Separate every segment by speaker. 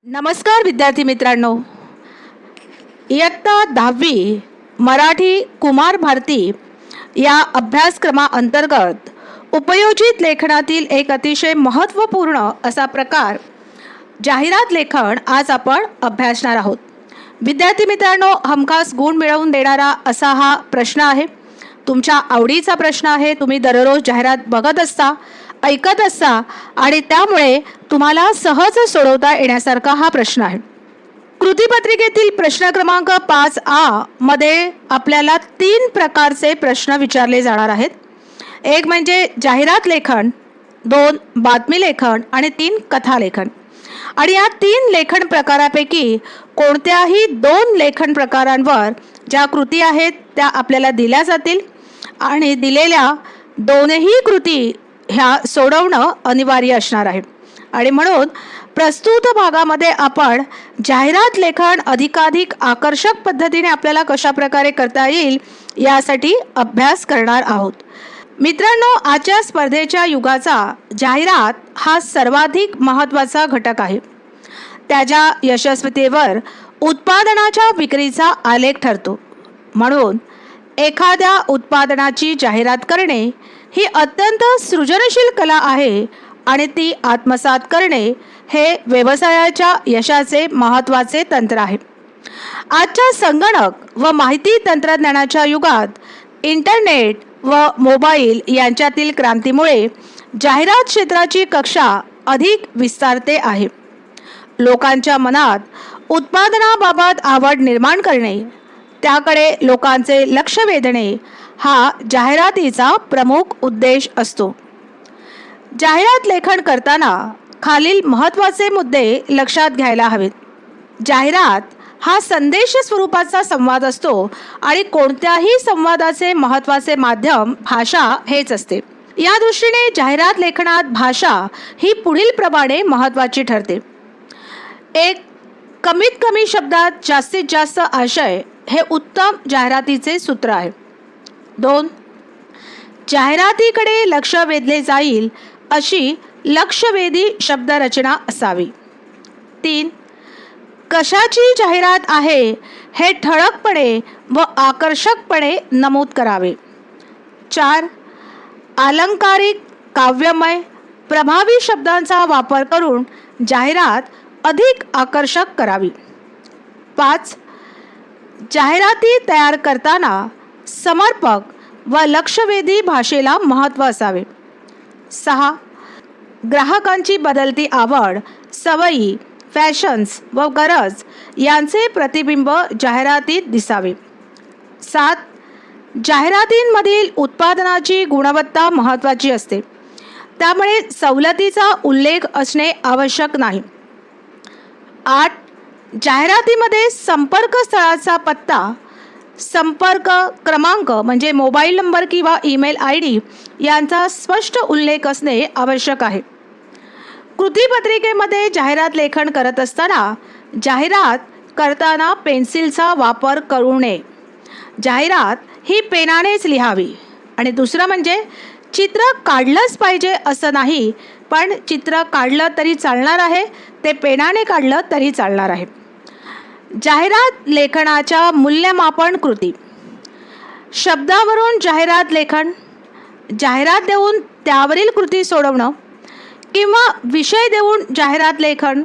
Speaker 1: नमस्कार विद्यार्थी मित्रांनो, इयत्ता 10वी मराठी कुमार भारती या अभ्यासक्रमाअंतर्गत उपयोजित लेखनातील एक अतिशय महत्त्वपूर्ण असा प्रकार जाहिरात लेखन आज आपण अभ्यासणार आहोत. विद्यार्थी मित्रांनो, हमखास गुण मिळवून देणारा असा हा प्रश्न आहे. तुमच्या आवडीचा प्रश्न आहे. तुम्ही दररोज जाहिरात बघत असता, ऐकत असता आणि त्यामुळे तुम्हाला सहज सोडवता येण्यासारखा हा प्रश्न आहे. कृतीपत्रिकेतील प्रश्न क्रमांक 5A मध्ये आपल्याला 3 प्रकारचे प्रश्न विचारले जाणार आहेत. एक म्हणजे जाहिरात लेखन, 2 बातमी लेखन आणि 3 कथा लेखन. आणि या 3 लेखन प्रकारापैकी कोणत्याही 2 लेखन प्रकारांवर ज्या कृती आहेत त्या आपल्याला दिल्या जातील आणि दिलेल्या दोनही कृती ह्या सोडवणं अनिवार्य असणार आहे. आणि म्हणून प्रस्तुत भागामध्ये आपण जाहिरात लेखन अधिकाधिक आकर्षक पद्धतीने आपल्याला कशा प्रकारे करता येईल यासाठी अभ्यास करणार आहोत. मित्रांनो, आजच्या स्पर्धेच्या युगाचा जाहिरात हा सर्वाधिक महत्त्वाचा घटक आहे. त्याच्या यशस्वीतेवर उत्पादनाच्या विक्रीचा आलेख ठरतो. म्हणून एखाद्या उत्पादनाची जाहिरात करणे ही अत्यंत सृजनशील कला आहे आणि ती आत्मसात करणे हे व्यवसायाच्या यशाचे महत्त्वाचे तंत्र आहे. आजच्या संगणक व माहिती तंत्रज्ञानाच्या युगात इंटरनेट व मोबाईल यांच्यातील क्रांतीमुळे जाहिरात क्षेत्राची कक्षा अधिक विस्तारते आहे. लोकांच्या मनात उत्पादनाबाबत आवड निर्माण करणे, त्याकडे लोकांचे लक्ष वेधणे हा जाहिरातीचा प्रमुख उद्देश असतो. जाहिरात लेखन करताना खालील महत्त्वाचे मुद्दे लक्षात घ्यायला हवेत. जाहिरात हा संदेश स्वरूपाचा संवाद असतो आणि कोणत्याही संवादाचे महत्त्वाचे माध्यम भाषा हेच असते. या दृष्टीने जाहिरात लेखनात भाषा ही पुढील प्रमाणे महत्त्वाची ठरते. 1. कमीत कमी शब्दात जास्तीत जास्त आशय हे उत्तम जाहिरातीचे सूत्र आहे. 2. जाहिरातीकडे लक्ष वेधले जाईल अशी लक्षवेधी शब्दरचना असावी. 3. कशाची जाहिरात आहे हे ठळकपणे व आकर्षकपणे नमूद करावे. 4. अलंकारिक, काव्यमय, प्रभावी शब्दांचा वापर करून जाहिरात अधिक आकर्षक करावी. 5. जाहिराती तयार करताना समर्पक व लक्षवेधी भाषेला महत्त्व असावे. 6. ग्राहकांची बदलती आवड, सवयी, फॅशन्स व गरज यांचे प्रतिबिंब जाहिरातीत दिसावे. 7. जाहिरातींमधील उत्पादनाची गुणवत्ता महत्त्वाची असते, त्यामुळे सवलतीचा उल्लेख असणे आवश्यक नाही. 8. जाहिरातीमध्ये संपर्क स्थळाचा पत्ता, संपर्क क्रमांक म्हणजे मोबाईल नंबर किंवा ईमेल ID यांचा स्पष्ट उल्लेख असणे आवश्यक आहे. कृतीपत्रिकेमध्ये जाहिरात लेखन करत असताना जाहिरात करताना पेन्सिलचा वापर करू नये. जाहिरात ही पेनानेच लिहावी. आणि दुसरं म्हणजे चित्र काढलंच पाहिजे असं नाही, पण चित्र काढलं तरी चालणार आहे, ते पेनाने काढलं तरी चालणार आहे. जाहिरात लेखनाच्या मूल्यमापन कृती. शब्दावरून जाहिरात लेखन, जाहिरात देऊन त्यावरील कृती सोडवणं किंवा विषय देऊन जाहिरात लेखन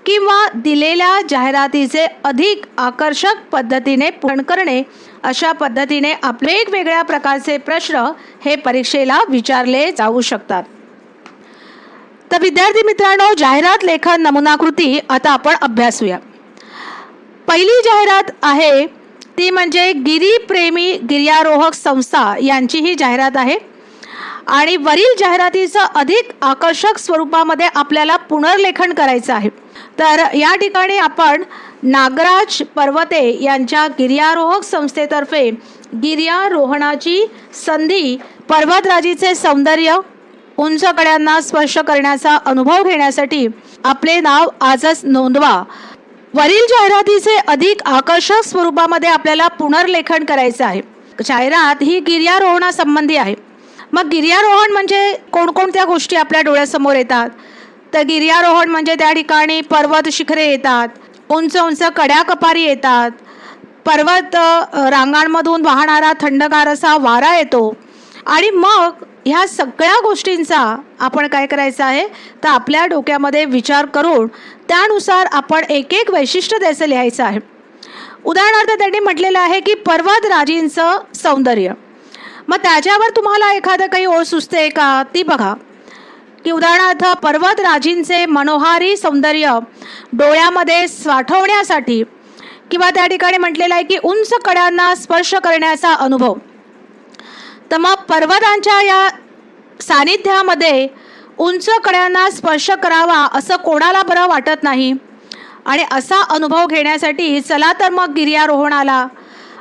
Speaker 1: किंवा दिलेल्या जाहिरातीचे अधिक आकर्षक पद्धतीने पूर्ण करणे, अशा पद्धतीने आपले वेगवेगळ्या प्रकारचे प्रश्न हे परीक्षेला विचारले जाऊ शकतात. तर विद्यार्थी मित्रांनो, जाहिरात लेखन नमुनाकृती आता आपण अभ्यासूया. पहिली जाहिरात आहे ती म्हणजे गिरीप्रेमी गिर्यारोहक संस्था यांची ही जाहिरात आहे. आणि वरील जाहिरातीचं अधिक आकर्षक स्वरूपामध्ये आपल्याला पुनर्लेखन करायचं आहे. तर या ठिकाणी आपण नागराज पर्वते यांच्या गिर्यारोहक संस्थेतर्फे गिर्यारोहणाची संधी, पर्वतराजीचे सौंदर्य, उंच कड्यांना स्पर्श करण्याचा अनुभव घेण्यासाठी आपले नाव आजच नोंदवा. वरील जाहिरातीचे अधिक आकर्षक स्वरूपामध्ये आपल्याला पुनर्लेखन करायचं आहे. जाहिरात ही गिर्यारोहणासंबंधी आहे. मग गिर्यारोहण म्हणजे कोणकोणत्या गोष्टी आपल्या डोळ्यासमोर येतात? तर गिर्यारोहण म्हणजे त्या ठिकाणी पर्वत शिखरे येतात, उंच उंच कड्या कपारी येतात, पर्वत रांगांमधून वाहणारा थंडगार असा वारा येतो. आणि मग ह्या सगळ्या गोष्टींचा आपण काय करायचं आहे तर आपल्या डोक्यामध्ये विचार करून त्यानुसार आपण एक एक वैशिष्ट्य त्याचं लिहायचं आहे. उदाहरणार्थ त्यांनी म्हटलेलं आहे की पर्वतराजींचं सौंदर्य. मग त्याच्यावर तुम्हाला एखादं काही ओळ सुचते का ती बघा. की उदाहरणार्थ पर्वतराजींचे मनोहारी सौंदर्य डोळ्यामध्ये साठवण्यासाठी किंवा त्या ठिकाणी म्हटलेलं आहे की उंच कड्यांना स्पर्श करण्याचा अनुभव. तर मग पर्वतांच्या या सानिध्यामध्ये उंच कड्यांना स्पर्श करावा असं कोणाला बरं वाटत नाही. आणि असा अनुभव घेण्यासाठी चला तर मग गिर्यारोहणाला.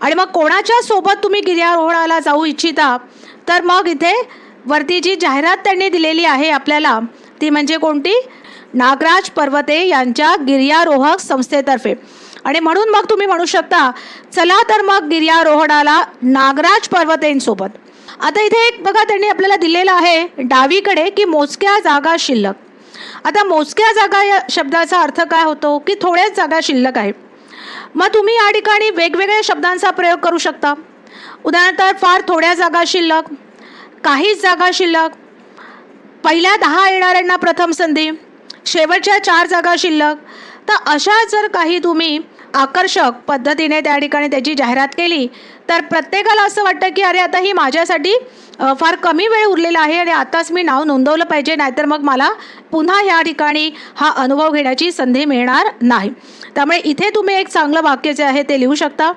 Speaker 1: आणि मग कोणाच्या सोबत तुम्ही गिर्यारोहणाला जाऊ इच्छिता तर मग इथे वरती जी जाहिरात त्यांनी दिलेली आहे आपल्याला ती म्हणजे कोणती, नागराज पर्वते यांच्या गिर्यारोहक संस्थेतर्फे. आणि म्हणून मग तुम्ही म्हणू शकता चला तर मग गिर्यारोहणाला नागराज पर्वतेंसोबत. आता इथे एक बघा त्यांनी आपल्याला दिलेलं आहे डावीकडे की मोजक्या जागा शिल्लक. आता मोजक्या जागा या शब्दाचा अर्थ काय होतो की थोड्याच जागा शिल्लक आहे. मग तुम्ही या ठिकाणी वेगवेगळ्या शब्दांचा प्रयोग करू शकता. उदाहरणार्थ फार थोड्या जागा शिल्लक, काहीच जागा शिल्लक, पहिल्या 10 येणाऱ्यांना प्रथम संधी, शेवटच्या 4 जागा शिल्लक. तर अशा जर काही तुम्ही आकर्षक पद्धतीने त्या ठिकाणी त्याची जाहिरात केली तर प्रत्येकाला असं वाटतं की अरे आता ही माझ्यासाठी फार कमी वेळ उरलेला आहे आणि आताच मी नाव नोंदवलं पाहिजे, नाहीतर मग मला पुन्हा या ठिकाणी हा अनुभव घेण्याची संधी मिळणार नाही. त्यामुळे इथे तुम्ही एक चांगलं वाक्य जे आहे ते लिहू शकता.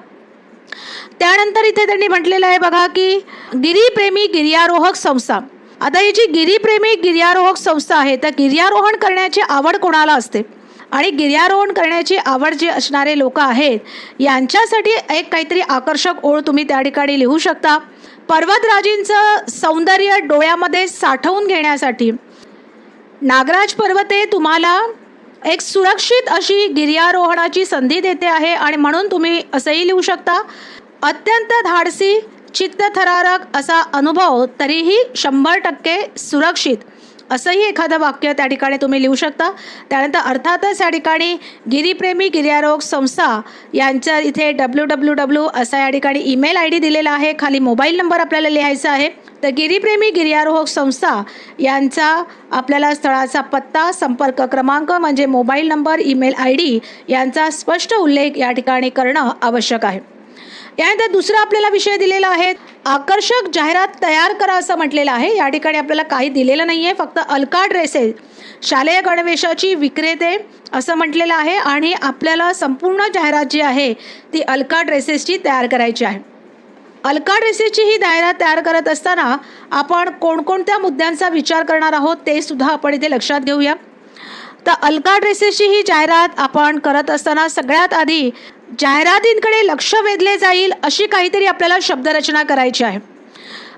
Speaker 1: त्यानंतर इथे त्यांनी म्हटलेलं आहे बघा की गिरीप्रेमी गिर्यारोहक संस्था. आता ही जी गिरीप्रेमी गिर्यारोहक संस्था आहे तर गिर्यारोहण करण्याची आवड कोणाला असते आणि गिर्यारोहण करण्याची आवड जे असणारे लोक आहेत यांच्यासाठी एक काहीतरी आकर्षक ओळ तुम्ही त्या ठिकाणी लिहू शकता. पर्वतराजींचं सौंदर्य डोळ्यामध्ये साठवून घेण्यासाठी नागराज पर्वते तुम्हाला एक सुरक्षित अशी गिर्यारोहणाची संधी देते आहे. आणि म्हणून तुम्ही असंही लिहू शकता अत्यंत धाडसी चित्तथरारक असा अनुभव, तरीही 100% सुरक्षित, असंही एखादं वाक्य त्या ठिकाणी तुम्ही लिहू शकता. त्यानंतर अर्थातच या ठिकाणी गिरीप्रेमी गिर्यारोहक संस्था यांच्या इथे www असा या ठिकाणी ईमेल ID दिलेला आहे. खाली मोबाईल नंबर आपल्याला लिहायचा आहे. तर गिरीप्रेमी गिर्यारोहक संस्था यांचा आपल्याला स्थळाचा पत्ता, संपर्क क्रमांक म्हणजे मोबाईल नंबर, ईमेल ID यांचा स्पष्ट उल्लेख या ठिकाणी करणं आवश्यक आहे. यानंतर दुसरा आपल्याला विषय दिलेला आहे आकर्षक जाहिरात तयार करा असं म्हटलेलं आहे. या ठिकाणी आपल्याला काही दिलेलं नाही आहे, फक्त अलका ड्रेसेस शालेय गणवेशाची विक्रेते असं म्हटलेलं आहे. आणि आपल्याला संपूर्ण जाहिरात जी आहे ती अलका ड्रेसेसची तयार करायची आहे. अलका ड्रेसेसची ही जाहिरात तयार करत असताना आपण कोणकोणत्या मुद्द्यांचा विचार करणार आहोत ते सुद्धा आपण इथे लक्षात घेऊया. तर अलका ड्रेसेसची ही जाहिरात आपण करत असताना सगळ्यात आधी जाहिरातींकडे लक्ष वेधले जाईल अशी काहीतरी आपल्याला शब्दरचना करायची आहे.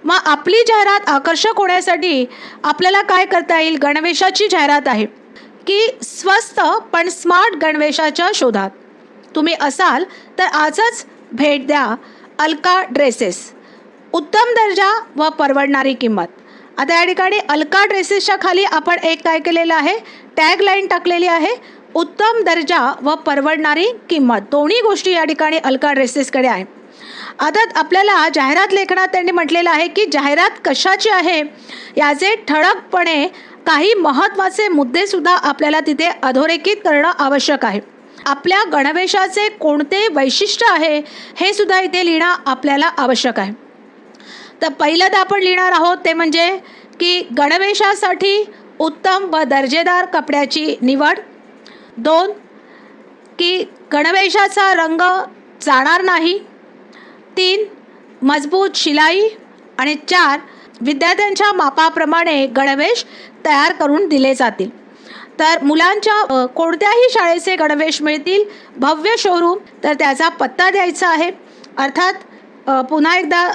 Speaker 1: मग आपली जाहिरात आकर्षक होण्यासाठी आपल्याला काय करता येईल, गणवेशाची जाहिरात आहे की स्वस्त पण स्मार्ट गणवेशाच्या शोधात तुम्ही असाल तर आजच भेट द्या अलका ड्रेसेस, उत्तम दर्जा व परवडणारी किंमत. आता या ठिकाणी अलका ड्रेसेसच्या खाली आपण एक काय केलेलं आहे, टॅगलाईन टाकलेली आहे, उत्तम दर्जा व परवडणारी किंमत. दोन्ही गोष्टी या ठिकाणी अलका ड्रेसेसकडे आहे. आता आपल्याला जाहिरात लेखनात त्यांनी म्हटलेलं आहे की जाहिरात कशाची आहे याचे ठळकपणे काही महत्त्वाचे मुद्देसुद्धा आपल्याला तिथे अधोरेखित करणं आवश्यक आहे. आपल्या गणवेशाचे कोणते वैशिष्ट्य आहे हे सुद्धा इथे लिहिणं आपल्याला आवश्यक आहे. तर पहिल्यांदा आपण लिहिणार आहोत ते म्हणजे की गणवेशासाठी उत्तम व दर्जेदार कपड्याची निवड. 2 की गणवेशाचा रंग जाणार नाही. 3 मजबूत शिलाई. आणि 4 विद्यार्थ्यांच्या मापाप्रमाणे गणवेश तयार करून दिले जातील. तर मुलांच्या कोणत्याही शाळेचे गणवेश मिळतील, भव्य शोरूम, तर त्याचा पत्ता द्यायचा आहे. अर्थात पुन्हा एकदा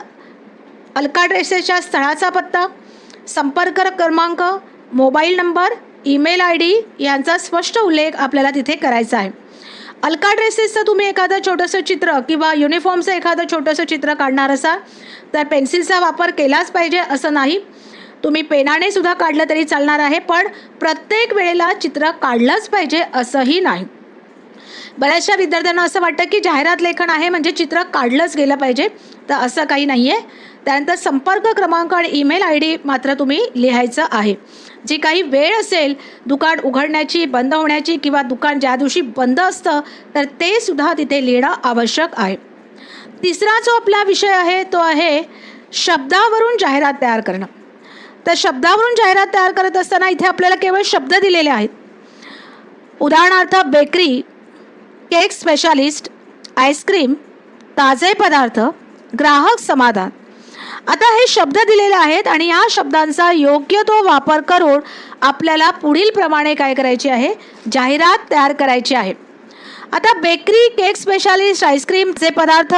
Speaker 1: अलका ड्रेसेसच्या स्थळाचा पत्ता, संपर्क क्रमांक, मोबाईल नंबर, ईमेल ID यांचा स्पष्ट उल्लेख आपल्याला तिथे करायचा आहे. अलका ड्रेसेसचं तुम्ही एखादं छोटंसं चित्र किंवा युनिफॉर्मचं एखादं छोटंसं चित्र काढणार असाल तर पेन्सिलचा वापर केलाच पाहिजे असं नाही. तुम्ही पेनाने सुद्धा काढलं तरी चालणार आहे, पण प्रत्येक वेळेला चित्र काढलंच पाहिजे असंही नाही. बऱ्याचशा विद्यार्थ्यांना असं वाटतं की जाहिरात लेखन आहे म्हणजे चित्र काढलंच गेलं पाहिजे, तर असं काही नाही आहे. त्यानंतर संपर्क क्रमांक आणि ईमेल ID मात्र तुम्ही लिहायचं आहे. जी काही वेळ असेल दुकान उघडण्याची, बंद होण्याची किंवा दुकान ज्या दिवशी बंद असतं तर ते सुद्धा तिथे लिहिणं आवश्यक आहे. तिसरा जो आपला विषय आहे तो आहे शब्दावरून जाहिरात तयार करणं. तर शब्दावरून जाहिरात तयार करत असताना इथे आपल्याला केवळ शब्द दिलेले आहेत. उदाहरणार्थ बेकरी, केक स्पेशालिस्ट, आईस्क्रीम, ताजे पदार्थ, ग्राहक समाधान. आता हे शब्द दिलेले आहेत आणि या शब्दांचा योग्य तो वापर करून आपल्याला पुढील प्रमाणे काय करायचे आहे, जाहिरात तयार करायची आहे. आता बेकरी, केक स्पेशालिस्ट, आईस्क्रीमचे पदार्थ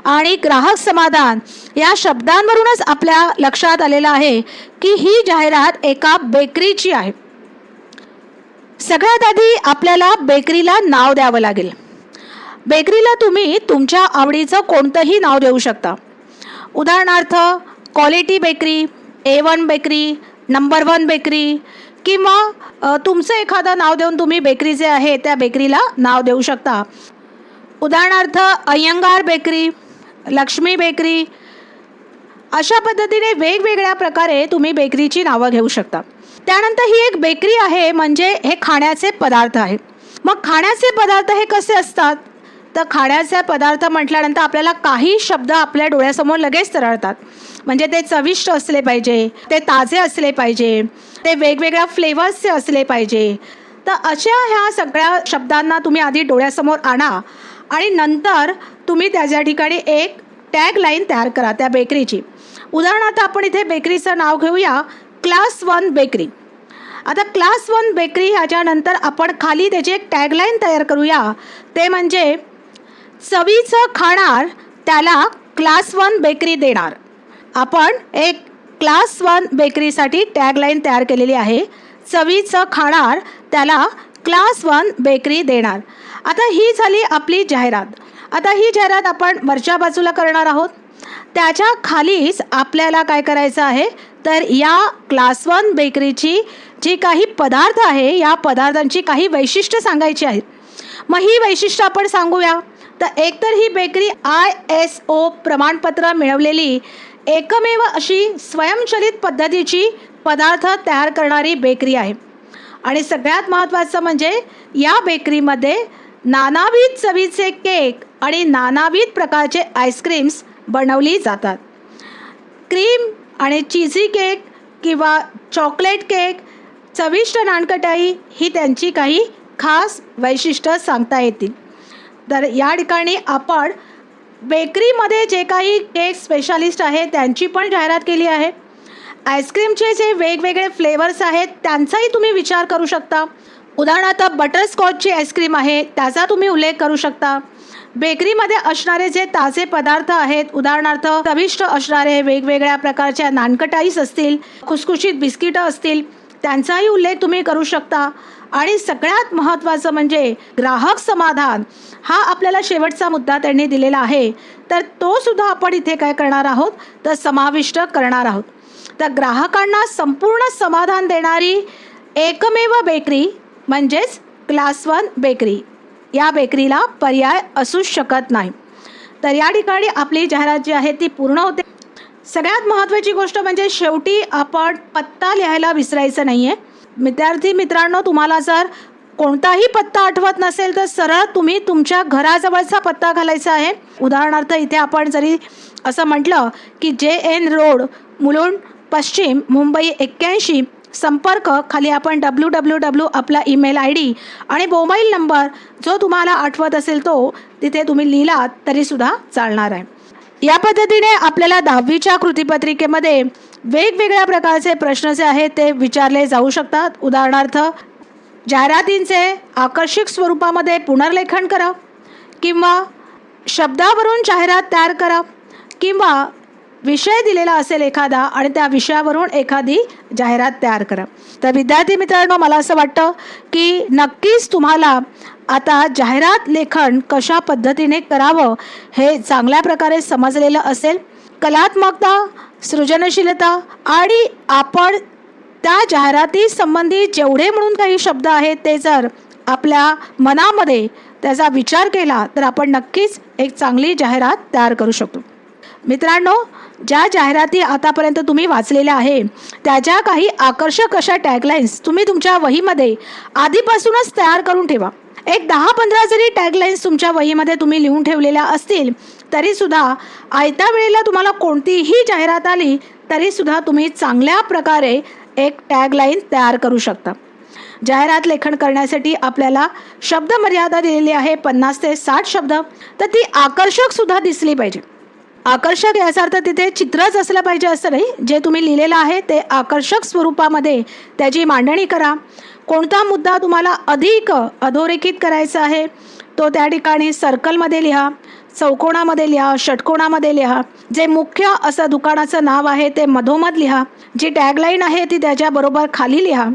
Speaker 1: आणि ग्राहक समाधान या शब्दांवरूनच आपल्या लक्षात आलेलं आहे की ही जाहिरात एका बेकरीची आहे. सगळ्यात आधी आपल्याला बेकरीला नाव द्यावं लागेल. बेकरीला तुम्ही तुमच्या आवडीचं कोणतंही नाव देऊ शकता. उदाहरणार्थ quality bakery, A1 bakery, number 1 bakery किंवा तुमचं एखादं नाव देऊन तुम्ही बेकरी जे आहे त्या बेकरीला नाव देऊ शकता. उदाहरणार्थ अय्यंगार बेकरी, लक्ष्मी बेकरी. अशा पद्धतीने वेगवेगळ्या प्रकारे तुम्ही बेकरीची नावं घेऊ शकता. त्यानंतर ही एक बेकरी आहे म्हणजे हे खाण्याचे पदार्थ आहे. मग खाण्याचे पदार्थ हे कसे असतात, तर खाण्याचे पदार्थ म्हटल्यानंतर आपल्याला काही शब्द आपल्या डोळ्यासमोर लगेच तरळतात. म्हणजे ते चविष्ट असले पाहिजे, ते ताजे असले पाहिजे, ते वेगवेगळ्या फ्लेवर्सचे असले पाहिजे. तर अशा ह्या सगळ्या शब्दांना तुम्ही आधी डोळ्यासमोर आणा आणि नंतर तुम्ही त्याच्या ठिकाणी एक टॅग लाईन तयार करा त्या बेकरीची. उदाहरणार्थ आपण इथे बेकरीचं नाव घेऊया क्लास 1 बेकरी. आता क्लास 1 बेकरी ह्याच्यानंतर आपण खाली त्याची एक टॅगलाईन तयार करूया, ते म्हणजे चवीचं खाणार त्याला क्लास 1 बेकरी देणार. आपण एक क्लास 1 बेकरीसाठी टॅगलाईन तयार केलेली आहे, चवीचं खाणार त्याला क्लास 1 बेकरी देणार. आता ही झाली आपली जाहिरात. आता ही जाहिरात आपण वरच्या बाजूला करणार आहोत. त्याच्या खालीच आपल्याला काय करायचं आहे, तर या क्लास 1 बेकरीची जी काही पदार्थ आहे या पदार्थांची काही वैशिष्ट्य सांगायची आहेत. मग ही वैशिष्ट्य आपण सांगूया. तर एकतर ही बेकरी ISO प्रमाणपत्र मिळवलेली एकमेव अशी स्वयंचलित पद्धतीची पदार्थ तयार करणारी बेकरी आहे. आणि सगळ्यात महत्त्वाचं म्हणजे या बेकरीमध्ये नानाविध चवीचे केक आणि नानाविध प्रकारचे आईस्क्रीम्स बनवली जातात. क्रीम आणि चीझी केक किंवा चॉकलेट केक, चविष्ट नानकटाई ही त्यांची काही खास वैशिष्ट्य सांगता येतील. तर या ठिकाणी आपण बेकरीमध्ये जे काही केक स्पेशालिस्ट आहे त्यांची पण जाहिरात केली आहे. आईस्क्रीमचे जे वेगवेगळे फ्लेवर्स आहेत त्यांचाही तुम्ही विचार करू शकता. उदाहरणार्थ बटरस्कॉचची आईस्क्रीम आहे त्याचा तुम्ही उल्लेख करू शकता. बेकरीमध्ये असणारे जे ताजे पदार्थ आहेत, उदाहरणार्थ चविष्ट असणारे वेगवेगळ्या प्रकारच्या नानकटाईस असतील, खुसखुशीत बिस्किटं असतील, त्यांचाही उल्लेख तुम्ही करू शकता. आणि सगळ्यात महत्त्वाचं म्हणजे ग्राहक समाधान हा आपल्याला शेवटचा मुद्दा त्यांनी दिलेला आहे, तर तो सुद्धा आपण इथे काय करणार आहोत, तर समाविष्ट करणार आहोत. तर ग्राहकांना संपूर्ण समाधान देणारी एकमेव बेकरी म्हणजेच क्लास 1 बेकरी. या बेकरीला पर्याय असूच शकत नाही. तर या ठिकाणी आपली जाहिरात जी आहे ती पूर्ण होते. सगळ्यात महत्त्वाची गोष्ट म्हणजे शेवटी आपण पत्ता लिहायला विसरायचं नाही आहे. विद्यार्थी मित्रांनो, तुम्हाला जर कोणताही पत्ता आठवत नसेल तर सरळ तुम्ही तुमच्या घराजवळचा पत्ता घालायचा आहे. उदाहरणार्थ इथे आपण जरी असं म्हटलं की JN रोड, मुलुंड पश्चिम, मुंबई 81, संपर्क, खाली आपण www आपला ईमेल ID आणि मोबाईल नंबर जो तुम्हाला आठवत असेल तो तिथे तुम्ही लिहिलात तरीसुद्धा चालणार आहे. या पद्धतीने आपल्याला 10वीच्या कृतीपत्रिकेमध्ये वेगवेगळ्या प्रकारचे प्रश्न जे आहेत ते विचारले जाऊ शकतात. उदाहरणार्थ जाहिरातींचे आकर्षक स्वरूपामध्ये पुनर्लेखन करा, किंवा शब्दावरून जाहिरात तयार करा, किंवा विषय दिलेला असेल एखादा आणि त्या विषयावरून एखादी जाहिरात तयार करा. तर विद्यार्थी मित्रांनो, मला असं वाटतं की नक्कीच तुम्हाला आता जाहिरात लेखन कशा पद्धतीने करावं हे चांगल्या प्रकारे समजलेलं असेल. कलात्मकता, सृजनशीलता आणि आपण त्या जाहिराती संबंधी जेवढे म्हणून काही शब्द आहेत ते जर आपल्या मनामध्ये त्याचा विचार केला तर आपण नक्कीच एक चांगली जाहिरात तयार करू शकतो. मित्रांनो, ज्या जाहिराती आतापर्यंत तुम्ही वाचलेल्या आहे त्याच्या काही आकर्षक अशा टॅगलाईन्स तुम्ही तुमच्या वहीमध्ये आधीपासूनच तयार करून ठेवा. एक 10-15 जरी टॅगलाईन्स तुमच्या वहीमध्ये तुम्ही लिहून ठेवलेल्या असतील तरीसुद्धा आयत्या वेळेला तुम्हाला कोणतीही जाहिरात आली तरीसुद्धा तुम्ही चांगल्या प्रकारे एक टॅगलाईन तयार करू शकता. जाहिरात लेखन करण्यासाठी आपल्याला शब्द मर्यादा दिलेली आहे 50 ते 60 शब्द. तर ती आकर्षकसुद्धा दिसली पाहिजे. आकर्षक याचा अर्थ तिथे चित्रच असलं पाहिजे असं नाही. जे तुम्ही लिहिलेलं आहे ते आकर्षक स्वरूपामध्ये त्याची मांडणी करा. कोणता मुद्दा तुम्हाला अधिक अधोरेखित करायचा आहे तो त्या ठिकाणी सर्कलमध्ये लिहा, चौकोनामध्ये लिहा, षटकोनामध्ये लिहा. जे मुख्य असं दुकानाचं नाव आहे ते मधोमध लिहा. जी टॅगलाईन आहे ती त्याच्याबरोबर खाली लिहा.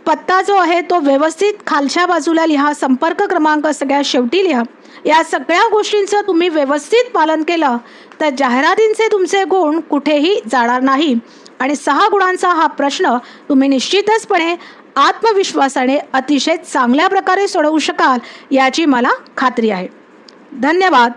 Speaker 1: पत्ता जो आहे तो व्यवस्थित खालच्या बाजूला लिहा. संपर्क क्रमांक सगळ्यात शेवटी लिहा. या सगळ्या गोष्टींचं तुम्ही व्यवस्थित पालन केलं तर जाहिरातींचे तुमचे गुण कुठेही जाणार नाही आणि 6 गुणांचा हा प्रश्न तुम्ही निश्चितचपणे आत्मविश्वासाने अतिशय चांगल्या प्रकारे सोडवू शकाल याची मला खात्री आहे. धन्यवाद.